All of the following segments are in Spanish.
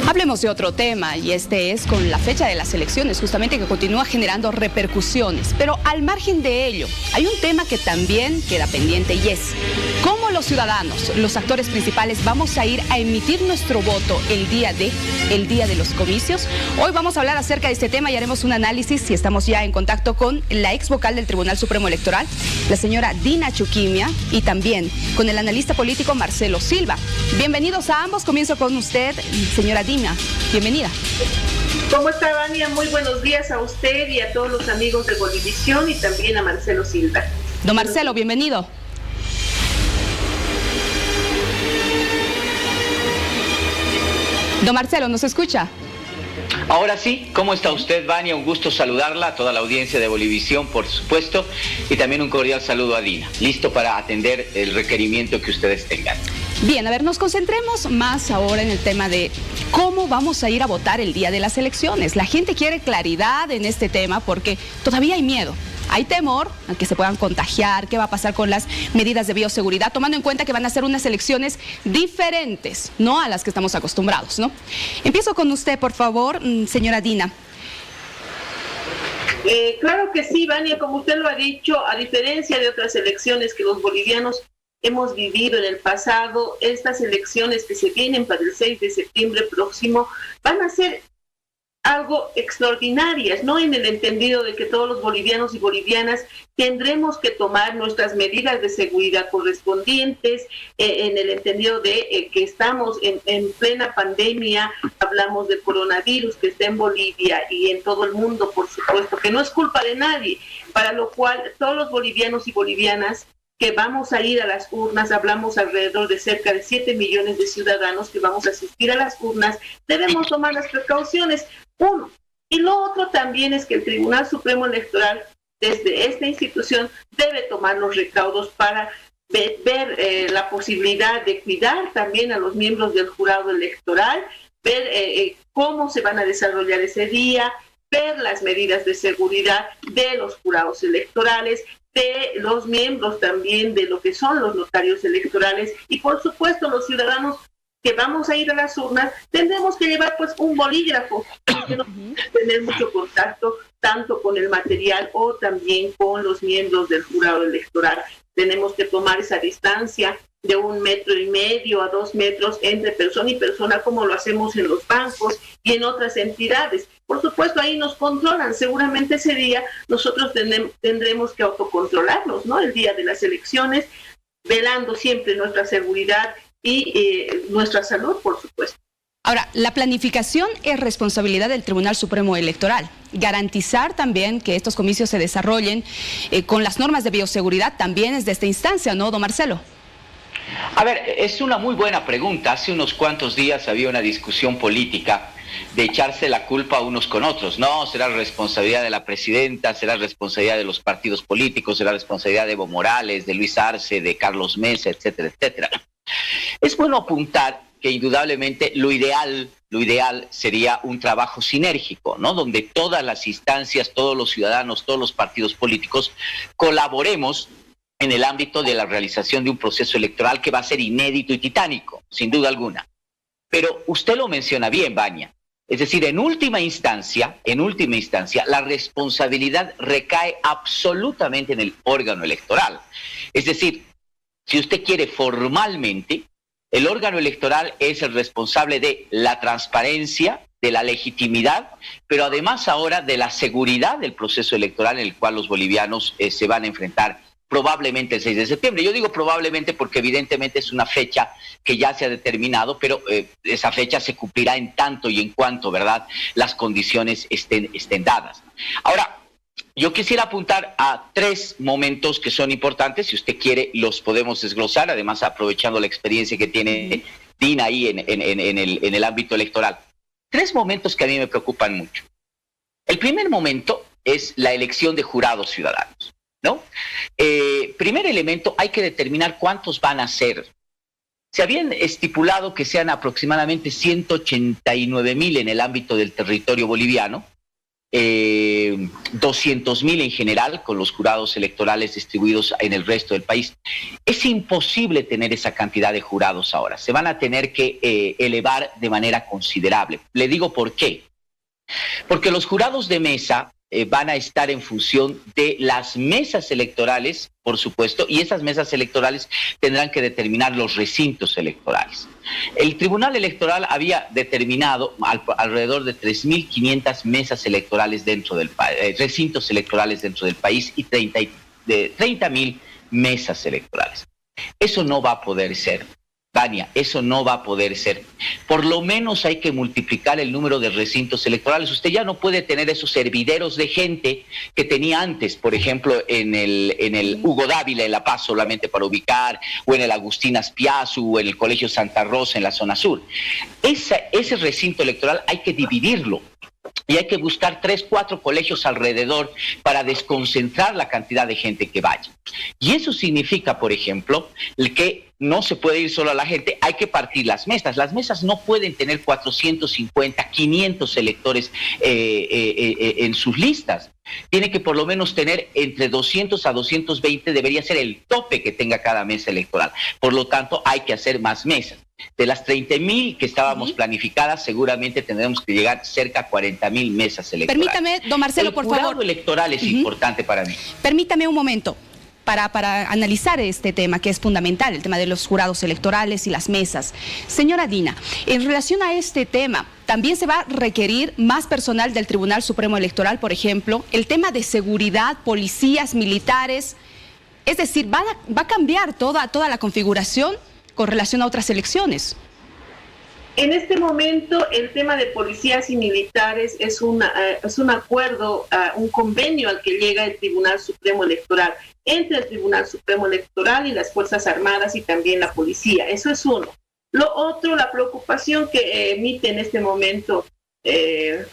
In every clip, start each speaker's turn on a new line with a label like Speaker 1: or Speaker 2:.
Speaker 1: Hablemos de otro tema, y este es con la fecha de las elecciones, justamente, que continúa generando repercusiones. Pero al margen de ello, hay un tema que también queda pendiente, y es cómo los ciudadanos, los actores principales, vamos a ir a emitir nuestro voto el día de los comicios. Hoy vamos a hablar acerca de este tema y haremos un análisis, y estamos ya en contacto con la ex vocal del Tribunal Supremo Electoral, la señora Dina Chuquimia, y también con el analista político Marcelo Silva. Bienvenidos a ambos. Comienzo con usted, señora Dina. Bienvenida.
Speaker 2: ¿Cómo está, Vania? Muy buenos días a usted y a todos los amigos de Bolivisión y también a Marcelo Silva.
Speaker 1: Don Marcelo, bienvenido. Don Marcelo, ¿nos escucha?
Speaker 3: Ahora sí, ¿cómo está usted, Vania? Un gusto saludarla, a toda la audiencia de Bolivisión, por supuesto, y también un cordial saludo a Dina. Listo para atender el requerimiento que ustedes tengan.
Speaker 1: Bien, a ver, nos concentremos más ahora en el tema de cómo vamos a ir a votar el día de las elecciones. La gente quiere claridad en este tema porque todavía hay miedo. Hay temor a que se puedan contagiar, qué va a pasar con las medidas de bioseguridad, tomando en cuenta que van a ser unas elecciones diferentes, no a las que estamos acostumbrados, ¿no? Empiezo con usted, por favor, señora Dina.
Speaker 2: Claro que sí, Vania, como usted lo ha dicho, a diferencia de otras elecciones que los bolivianos hemos vivido en el pasado, estas elecciones que se vienen para el 6 de septiembre próximo van a ser algo extraordinarias, ¿no? En el entendido de que todos los bolivianos y bolivianas tendremos que tomar nuestras medidas de seguridad correspondientes, en el entendido de que estamos en plena pandemia, hablamos del coronavirus que está en Bolivia y en todo el mundo, por supuesto, que no es culpa de nadie, para lo cual todos los bolivianos y bolivianas que vamos a ir a las urnas, hablamos alrededor de cerca de 7 millones de ciudadanos que vamos a asistir a las urnas, debemos tomar las precauciones, uno. Y lo otro también es que el Tribunal Supremo Electoral, desde esta institución, debe tomar los recaudos para ver la posibilidad de cuidar también a los miembros del jurado electoral, ver cómo se van a desarrollar ese día, ver las medidas de seguridad de los jurados electorales, de los miembros también de lo que son los notarios electorales y por supuesto los ciudadanos que vamos a ir a las urnas tendremos que llevar pues un bolígrafo porque no tener mucho contacto tanto con el material o también con los miembros del jurado electoral. Tenemos que tomar esa distancia de 1,5 metros a 2 metros entre persona y persona, como lo hacemos en los bancos y en otras entidades. Por supuesto, ahí nos controlan. Seguramente ese día nosotros tendremos que autocontrolarnos, ¿no? El día de las elecciones, velando siempre nuestra seguridad y nuestra salud, por supuesto.
Speaker 1: Ahora, la planificación es responsabilidad del Tribunal Supremo Electoral. Garantizar también que estos comicios se desarrollen con las normas de bioseguridad también es de esta instancia, ¿no, don Marcelo?
Speaker 3: A ver, es una muy buena pregunta. Hace unos cuantos días había una discusión política de echarse la culpa unos con otros. No, será responsabilidad de la presidenta, será responsabilidad de los partidos políticos, será responsabilidad de Evo Morales, de Luis Arce, de Carlos Mesa, etcétera, etcétera. Es bueno apuntar que indudablemente lo ideal sería un trabajo sinérgico, ¿no? Donde todas las instancias, todos los ciudadanos, todos los partidos políticos colaboremos en el ámbito de la realización de un proceso electoral que va a ser inédito y titánico, sin duda alguna. Pero usted lo menciona bien, Vania. Es decir, en última instancia, la responsabilidad recae absolutamente en el órgano electoral. Es decir, si usted quiere formalmente, el órgano electoral es el responsable de la transparencia, de la legitimidad, pero además ahora de la seguridad del proceso electoral en el cual los bolivianos se van a enfrentar probablemente el 6 de septiembre. Yo digo probablemente porque evidentemente es una fecha que ya se ha determinado, pero esa fecha se cumplirá en tanto y en cuanto, ¿verdad?, las condiciones estén dadas. Ahora, yo quisiera apuntar a 3 momentos que son importantes. Si usted quiere, los podemos desglosar, además aprovechando la experiencia que tiene Dina ahí en el ámbito electoral. 3 momentos que a mí me preocupan mucho. El primer momento es la elección de jurados ciudadanos, ¿no? Primer elemento, hay que determinar cuántos van a ser. Se habían estipulado que sean aproximadamente 189,000 en el ámbito del territorio boliviano. 200.000 en general, con los jurados electorales distribuidos en el resto del país. Es imposible tener esa cantidad de jurados ahora. Se van a tener que elevar de manera considerable. Le digo por qué. Porque los jurados de mesa van a estar en función de las mesas electorales, por supuesto, y esas mesas electorales tendrán que determinar los recintos electorales. El Tribunal Electoral había determinado alrededor de 3.500 mesas electorales dentro del país, recintos electorales dentro del país y 30.000 mesas electorales. Eso no va a poder ser. Vania, eso no va a poder ser. Por lo menos hay que multiplicar el número de recintos electorales. Usted ya no puede tener esos hervideros de gente que tenía antes, por ejemplo, en el Hugo Dávila en La Paz, solamente para ubicar, o en el Agustín Azpiazu, o en el Colegio Santa Rosa en la zona sur. Ese recinto electoral hay que dividirlo. Y hay que buscar 3, 4 colegios alrededor para desconcentrar la cantidad de gente que vaya. Y eso significa, por ejemplo, que no se puede ir solo a la gente, hay que partir las mesas. Las mesas no pueden tener 450, 500 electores en sus listas. Tiene que por lo menos tener entre 200 a 220, debería ser el tope que tenga cada mesa electoral. Por lo tanto, hay que hacer más mesas. De las 30.000 que estábamos planificadas, seguramente tendremos que llegar cerca a 40.000 mesas electorales.
Speaker 1: Permítame, don Marcelo, por favor.
Speaker 3: El jurado electoral es importante para mí.
Speaker 1: Permítame un momento para analizar este tema, que es fundamental, el tema de los jurados electorales y las mesas. Señora Dina, en relación a este tema, también se va a requerir más personal del Tribunal Supremo Electoral, por ejemplo, el tema de seguridad, policías, militares. Es decir, va a cambiar toda la configuración con relación a otras elecciones.
Speaker 2: En este momento, el tema de policías y militares es un acuerdo, un convenio al que llega el Tribunal Supremo Electoral, entre el Tribunal Supremo Electoral y las Fuerzas Armadas y también la policía. Eso es uno. Lo otro, la preocupación que emite en este momento el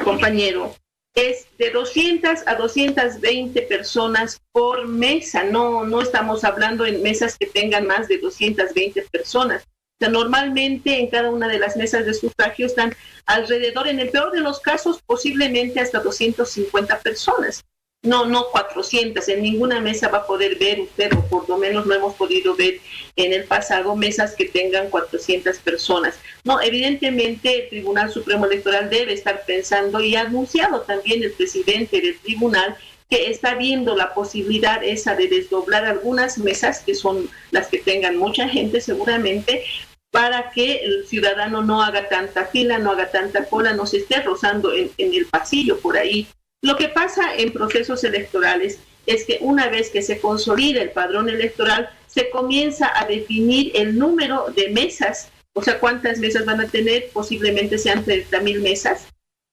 Speaker 2: compañero, es de 200 a 220 personas por mesa. No estamos hablando en mesas que tengan más de 220 personas. O sea, normalmente en cada una de las mesas de sufragio están alrededor, en el peor de los casos, posiblemente hasta 250 personas. No 400, en ninguna mesa va a poder ver usted, o por lo menos no hemos podido ver en el pasado, mesas que tengan 400 personas. No, evidentemente el Tribunal Supremo Electoral debe estar pensando, y ha anunciado también el presidente del tribunal, que está viendo la posibilidad esa de desdoblar algunas mesas, que son las que tengan mucha gente seguramente, para que el ciudadano no haga tanta fila, no haga tanta cola, no se esté rozando en el pasillo por ahí. Lo que pasa en procesos electorales es que una vez que se consolida el padrón electoral, se comienza a definir el número de mesas, o sea, cuántas mesas van a tener, posiblemente sean 30.000 mesas.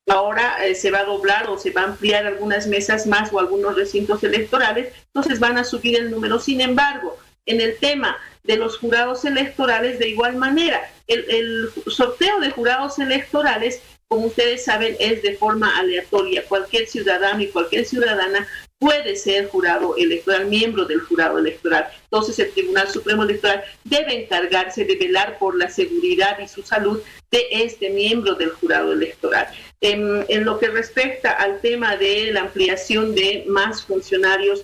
Speaker 2: Ahora se va a doblar o se va a ampliar algunas mesas más o algunos recintos electorales, entonces van a subir el número. Sin embargo, en el tema de los jurados electorales, de igual manera, el sorteo de jurados electorales, como ustedes saben, es de forma aleatoria. Cualquier ciudadano y cualquier ciudadana puede ser jurado electoral, miembro del jurado electoral. Entonces el Tribunal Supremo Electoral debe encargarse de velar por la seguridad y su salud de este miembro del jurado electoral. En lo que respecta al tema de la ampliación de más funcionarios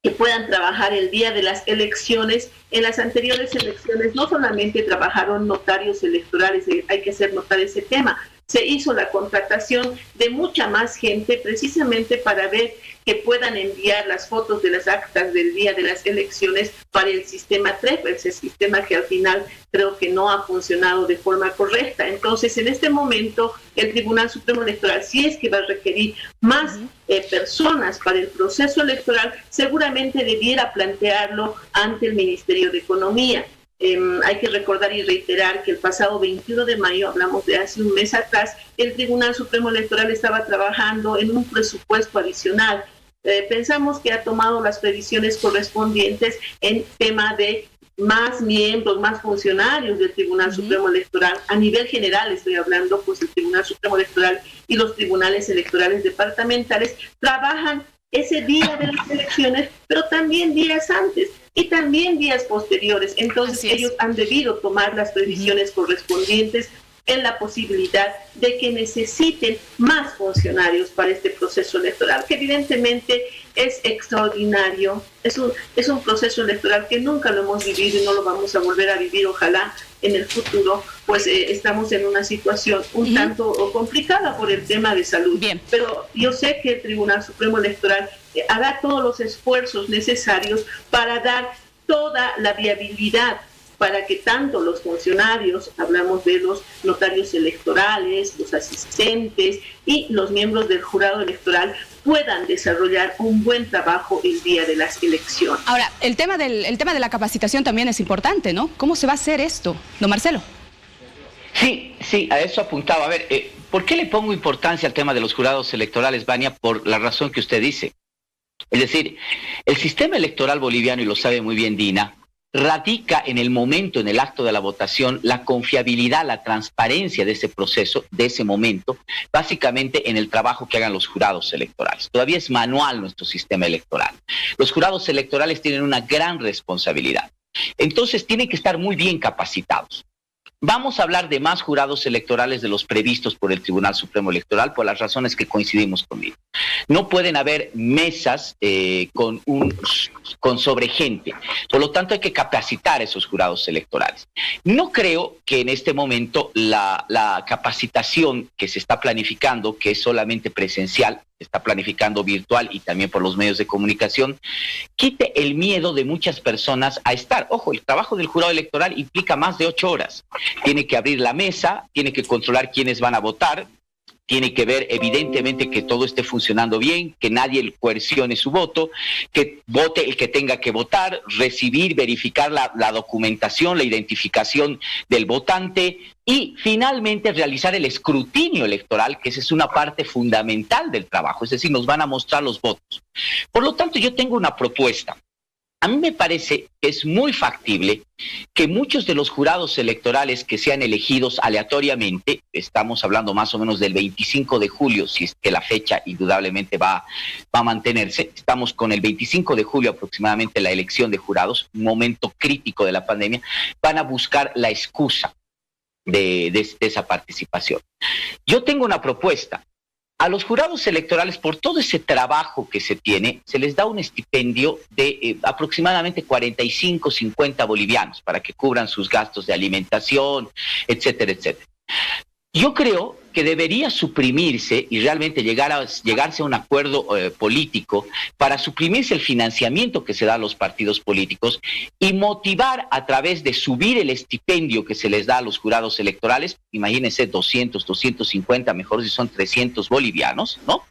Speaker 2: que puedan trabajar el día de las elecciones, en las anteriores elecciones no solamente trabajaron notarios electorales, hay que hacer notar ese tema, se hizo la contratación de mucha más gente precisamente para ver que puedan enviar las fotos de las actas del día de las elecciones para el sistema TREP, ese sistema que al final creo que no ha funcionado de forma correcta. Entonces, en este momento, el Tribunal Supremo Electoral, si es que va a requerir más personas para el proceso electoral, seguramente debiera plantearlo ante el Ministerio de Economía. Hay que recordar y reiterar que el pasado 21 de mayo, hablamos de hace un mes atrás, el Tribunal Supremo Electoral estaba trabajando en un presupuesto adicional. Pensamos que ha tomado las previsiones correspondientes en tema de más miembros, más funcionarios del Tribunal Supremo Electoral. A nivel general estoy hablando, pues el Tribunal Supremo Electoral y los tribunales electorales departamentales trabajan ese día de las elecciones, pero también días antes y también días posteriores. Entonces ellos han debido tomar las previsiones correspondientes en la posibilidad de que necesiten más funcionarios para este proceso electoral, que evidentemente es extraordinario, es un proceso electoral que nunca lo hemos vivido y no lo vamos a volver a vivir, ojalá en el futuro, pues estamos en una situación un tanto complicada por el tema de salud.
Speaker 1: Bien.
Speaker 2: Pero yo sé que el Tribunal Supremo Electoral hará todos los esfuerzos necesarios para dar toda la viabilidad para que tanto los funcionarios, hablamos de los notarios electorales, los asistentes y los miembros del jurado electoral puedan desarrollar un buen trabajo el día de las elecciones.
Speaker 1: Ahora, el tema de la capacitación también es importante, ¿no? ¿Cómo se va a hacer esto, don Marcelo?
Speaker 3: Sí, a eso apuntaba. A ver, ¿por qué le pongo importancia al tema de los jurados electorales, Vania? Por la razón que usted dice. Es decir, el sistema electoral boliviano, y lo sabe muy bien Dina, radica en el momento, en el acto de la votación, la confiabilidad, la transparencia de ese proceso, de ese momento, básicamente en el trabajo que hagan los jurados electorales. Todavía es manual nuestro sistema electoral. Los jurados electorales tienen una gran responsabilidad. Entonces tienen que estar muy bien capacitados. Vamos a hablar de más jurados electorales de los previstos por el Tribunal Supremo Electoral por las razones que coincidimos conmigo. No pueden haber mesas con sobregente. Por lo tanto, hay que capacitar a esos jurados electorales. No creo que en este momento la capacitación que se está planificando, que es solamente presencial, se está planificando virtual y también por los medios de comunicación, quite el miedo de muchas personas a estar. Ojo, el trabajo del jurado electoral implica más de 8 horas. Tiene que abrir la mesa, tiene que controlar quiénes van a votar, tiene que ver evidentemente que todo esté funcionando bien, que nadie coercione su voto, que vote el que tenga que votar, recibir, verificar la documentación, la identificación del votante y finalmente realizar el escrutinio electoral, que esa es una parte fundamental del trabajo, es decir, nos van a mostrar los votos. Por lo tanto, yo tengo una propuesta. A mí me parece que es muy factible que muchos de los jurados electorales que sean elegidos aleatoriamente, estamos hablando más o menos del 25 de julio, si es que la fecha indudablemente va a mantenerse, estamos con el 25 de julio aproximadamente la elección de jurados, un momento crítico de la pandemia, van a buscar la excusa de esa participación. Yo tengo una propuesta. A los jurados electorales, por todo ese trabajo que se tiene, se les da un estipendio de aproximadamente 45, 50 bolivianos para que cubran sus gastos de alimentación, etcétera, etcétera. Yo creo que debería suprimirse y realmente llegarse a un acuerdo político para suprimirse el financiamiento que se da a los partidos políticos y motivar a través de subir el estipendio que se les da a los jurados electorales, imagínense 200, 250, mejor si son 300 bolivianos, ¿no?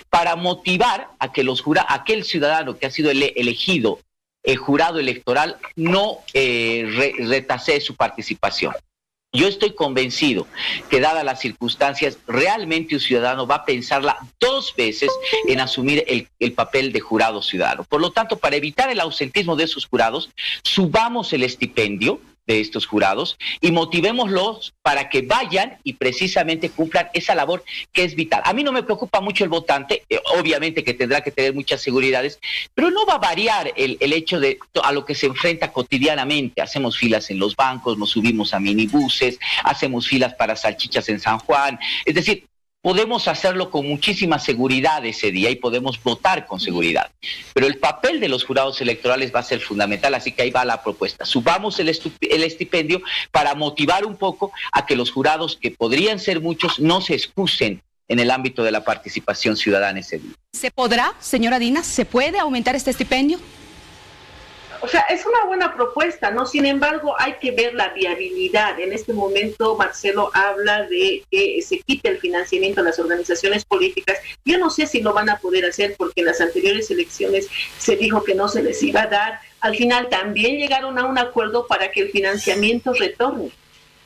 Speaker 3: Para motivar a que aquel ciudadano que ha sido elegido jurado electoral no retasee su participación. Yo estoy convencido que, dadas las circunstancias, realmente un ciudadano va a pensarla 2 veces en asumir el papel de jurado ciudadano. Por lo tanto, para evitar el ausentismo de esos jurados, subamos el estipendio de estos jurados y motivémoslos para que vayan y precisamente cumplan esa labor que es vital. A mí no me preocupa mucho el votante, obviamente que tendrá que tener muchas seguridades, pero no va a variar el hecho de a lo que se enfrenta cotidianamente. Hacemos filas en los bancos, nos subimos a minibuses, hacemos filas para salchichas en San Juan, es decir, podemos hacerlo con muchísima seguridad ese día y podemos votar con seguridad. Pero el papel de los jurados electorales va a ser fundamental, así que ahí va la propuesta. Subamos el estipendio para motivar un poco a que los jurados, que podrían ser muchos, no se excusen en el ámbito de la participación ciudadana ese día.
Speaker 1: ¿Se podrá, señora Dina, se puede aumentar este estipendio?
Speaker 2: O sea, es una buena propuesta, ¿no? Sin embargo, hay que ver la viabilidad. En este momento, Marcelo habla de que se quite el financiamiento a las organizaciones políticas. Yo no sé si lo van a poder hacer porque en las anteriores elecciones se dijo que no se les iba a dar. Al final también llegaron a un acuerdo para que el financiamiento retorne.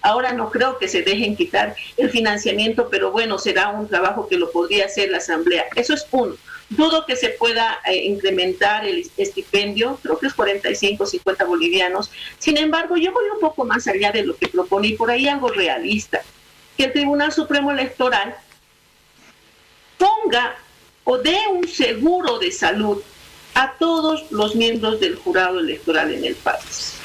Speaker 2: Ahora no creo que se dejen quitar el financiamiento, pero bueno, será un trabajo que lo podría hacer la Asamblea. Eso es uno. Dudo que se pueda incrementar el estipendio, creo que es 45, 50 bolivianos. Sin embargo, yo voy un poco más allá de lo que propone y por ahí algo realista. Que el Tribunal Supremo Electoral ponga o dé un seguro de salud a todos los miembros del jurado electoral en el país.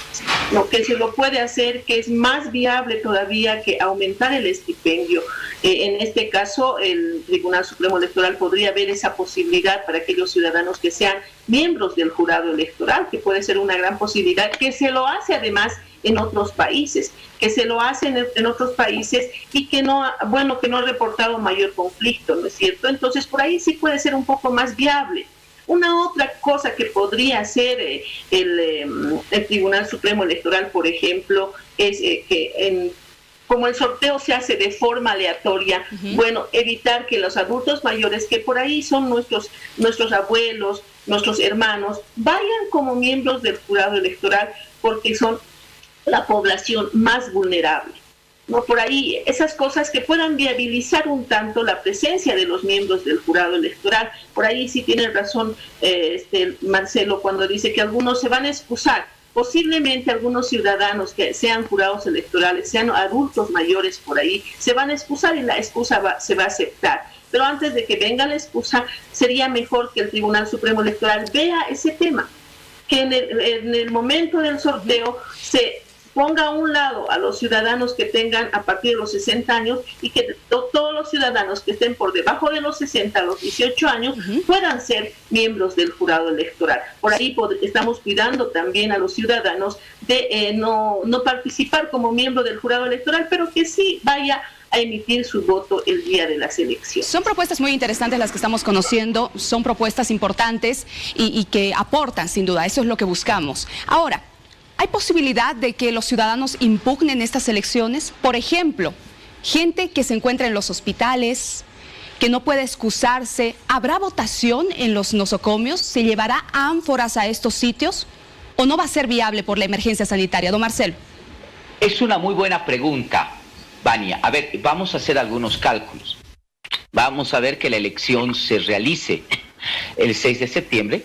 Speaker 2: lo que se lo puede hacer, que es más viable todavía que aumentar el estipendio. En este caso, el Tribunal Supremo Electoral podría ver esa posibilidad para aquellos ciudadanos que sean miembros del jurado electoral, que puede ser una gran posibilidad, que se lo hace además en otros países, en otros países y que no ha reportado mayor conflicto, ¿no es cierto? Entonces, por ahí sí puede ser un poco más viable. Una otra cosa que podría hacer el Tribunal Supremo Electoral, por ejemplo, es que como el sorteo se hace de forma aleatoria, evitar que los adultos mayores, que por ahí son nuestros abuelos, nuestros hermanos, vayan como miembros del jurado electoral, porque son la población más vulnerable. ¿No? Por ahí, esas cosas que puedan viabilizar un tanto la presencia de los miembros del jurado electoral. Por ahí sí tiene razón Marcelo cuando dice que algunos se van a excusar. Posiblemente algunos ciudadanos que sean jurados electorales, sean adultos mayores por ahí, se van a excusar y la excusa se va a aceptar. Pero antes de que venga la excusa, sería mejor que el Tribunal Supremo Electoral vea ese tema, que en el momento del sorteo se ponga a un lado a los ciudadanos que tengan a partir de los 60 años y que todos los ciudadanos que estén por debajo de los 60 a los 18 años puedan ser miembros del jurado electoral. Por ahí estamos cuidando también a los ciudadanos de no participar como miembro del jurado electoral, pero que sí vaya a emitir su voto el día de las elecciones.
Speaker 1: Son propuestas muy interesantes las que estamos conociendo, son propuestas importantes y que aportan sin duda, eso es lo que buscamos. Ahora, ¿hay posibilidad de que los ciudadanos impugnen estas elecciones? Por ejemplo, gente que se encuentra en los hospitales, que no puede excusarse, ¿habrá votación en los nosocomios? ¿Se llevará ánforas a estos sitios? ¿O no va a ser viable por la emergencia sanitaria? Don Marcelo.
Speaker 3: Es una muy buena pregunta, Vania. A ver, vamos a hacer algunos cálculos. Vamos a ver que la elección se realice el 6 de septiembre.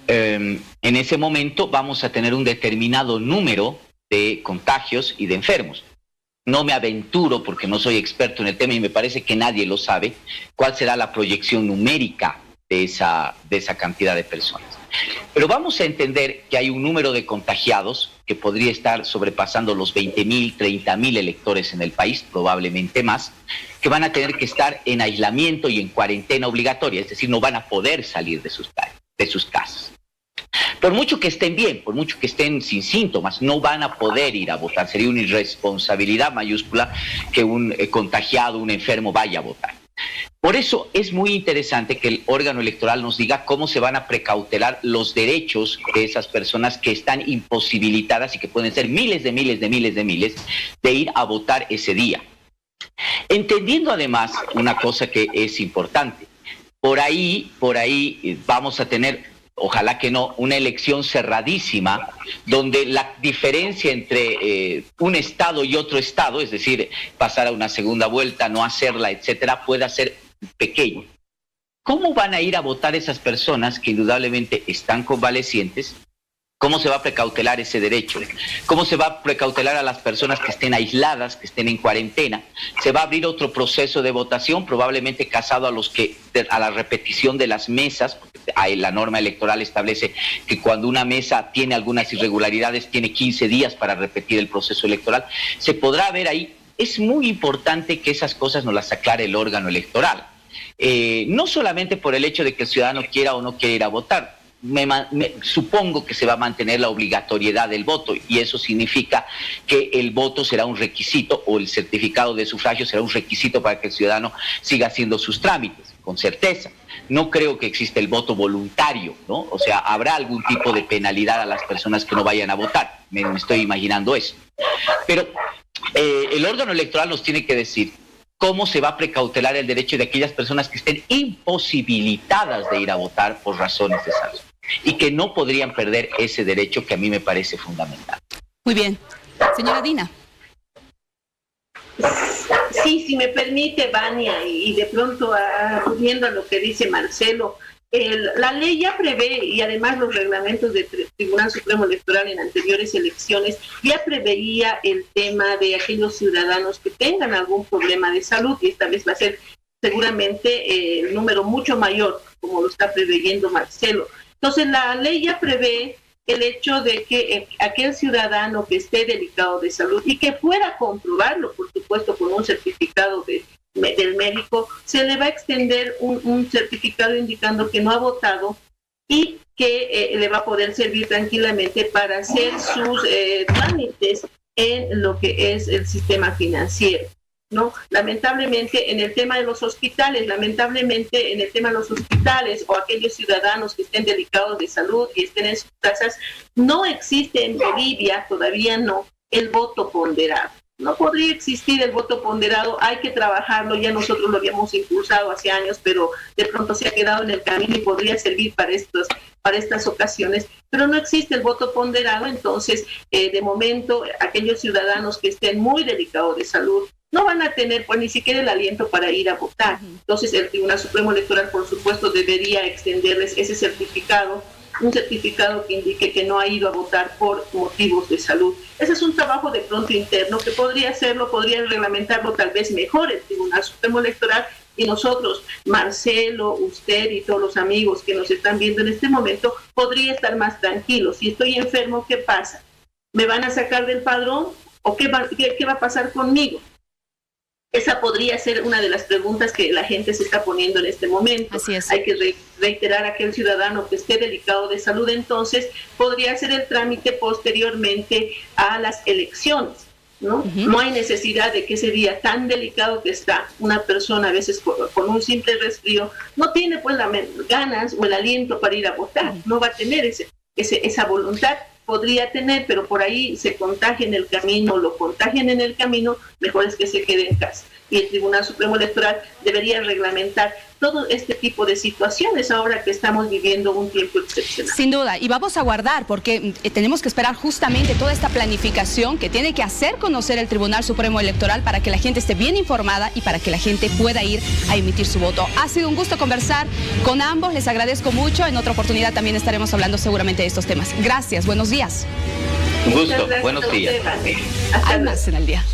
Speaker 3: En ese momento vamos a tener un determinado número de contagios y de enfermos. No me aventuro, porque no soy experto en el tema y me parece que nadie lo sabe, cuál será la proyección numérica de esa cantidad de personas. Pero vamos a entender que hay un número de contagiados que podría estar sobrepasando los 20.000, 30.000 electores en el país, probablemente más, que van a tener que estar en aislamiento y en cuarentena obligatoria, es decir, no van a poder salir de sus casas. Por mucho que estén bien, por mucho que estén sin síntomas, no van a poder ir a votar. Sería una irresponsabilidad mayúscula que un contagiado, un enfermo vaya a votar. Por eso es muy interesante que el órgano electoral nos diga cómo se van a precautelar los derechos de esas personas que están imposibilitadas y que pueden ser miles de ir a votar ese día. Entendiendo además una cosa que es importante, por ahí vamos a tener, ojalá que no, una elección cerradísima, donde la diferencia entre un estado y otro estado, es decir, pasar a una segunda vuelta, no hacerla, etcétera, pueda ser pequeño. ¿Cómo van a ir a votar esas personas que indudablemente están convalecientes? ¿Cómo se va a precautelar ese derecho? ¿Cómo se va a precautelar a las personas que estén aisladas, que estén en cuarentena? ¿Se va a abrir otro proceso de votación, probablemente casado a la repetición de las mesas? Porque la norma electoral establece que cuando una mesa tiene algunas irregularidades, tiene 15 días para repetir el proceso electoral. Se podrá ver ahí. Es muy importante que esas cosas nos las aclare el órgano electoral. No solamente por el hecho de que el ciudadano quiera o no quiera ir a votar. Supongo que se va a mantener la obligatoriedad del voto y eso significa que el voto será un requisito o el certificado de sufragio será un requisito para que el ciudadano siga haciendo sus trámites, con certeza. No creo que exista el voto voluntario, ¿no? O sea, habrá algún tipo de penalidad a las personas que no vayan a votar. Me estoy imaginando eso. Pero el órgano electoral nos tiene que decir cómo se va a precautelar el derecho de aquellas personas que estén imposibilitadas de ir a votar por razones de salud y que no podrían perder ese derecho que a mí me parece fundamental.
Speaker 1: Muy bien. Señora Dina.
Speaker 2: Sí, si me permite, Vania, y de pronto acudiendo a lo que dice Marcelo, la ley ya prevé, y además los reglamentos del Tribunal Supremo Electoral en anteriores elecciones, ya preveía el tema de aquellos ciudadanos que tengan algún problema de salud, y esta vez va a ser seguramente el número mucho mayor, como lo está preveyendo Marcelo. Entonces la ley ya prevé el hecho de que aquel ciudadano que esté delicado de salud y que pueda comprobarlo, por supuesto, con un certificado del médico, se le va a extender un certificado indicando que no ha votado y que le va a poder servir tranquilamente para hacer sus trámites en lo que es el sistema financiero, ¿no? Lamentablemente en el tema de los hospitales, o aquellos ciudadanos que estén delicados de salud y estén en sus casas, no existe en Bolivia, todavía no, el voto ponderado. No podría existir el voto ponderado, hay que trabajarlo, ya nosotros lo habíamos impulsado hace años, pero de pronto se ha quedado en el camino y podría servir para estas ocasiones, pero no existe el voto ponderado. Entonces, de momento, aquellos ciudadanos que estén muy delicados de salud no van a tener pues ni siquiera el aliento para ir a votar. Entonces, el Tribunal Supremo Electoral, por supuesto, debería extenderles ese certificado, un certificado que indique que no ha ido a votar por motivos de salud. Ese es un trabajo de pronto interno que podría hacerlo, podría reglamentarlo tal vez mejor el Tribunal Supremo Electoral, y nosotros, Marcelo, usted y todos los amigos que nos están viendo en este momento, podría estar más tranquilos. Si estoy enfermo, ¿qué pasa? ¿Me van a sacar del padrón? ¿O qué va a pasar conmigo? Esa podría ser una de las preguntas que la gente se está poniendo en este momento.
Speaker 1: Así es.
Speaker 2: Hay que reiterar a aquel ciudadano que esté delicado de salud, entonces podría hacer el trámite posteriormente a las elecciones, ¿no? No hay necesidad de que ese día tan delicado que está una persona, a veces con un simple resfrío, no tiene pues las ganas o el aliento para ir a votar, no va a tener esa voluntad. Podría tener, pero por ahí se contagia en el camino, lo contagian en el camino, mejor es que se quede en casa. Y el Tribunal Supremo Electoral debería reglamentar todo este tipo de situaciones ahora que estamos viviendo un tiempo excepcional.
Speaker 1: Sin duda, y vamos a guardar, porque tenemos que esperar justamente toda esta planificación que tiene que hacer conocer el Tribunal Supremo Electoral para que la gente esté bien informada y para que la gente pueda ir a emitir su voto. Ha sido un gusto conversar con ambos, les agradezco mucho. En otra oportunidad también estaremos hablando seguramente de estos temas. Gracias, buenos días.
Speaker 3: Un gusto, buenos días.
Speaker 2: Hasta
Speaker 1: Hay más en el día.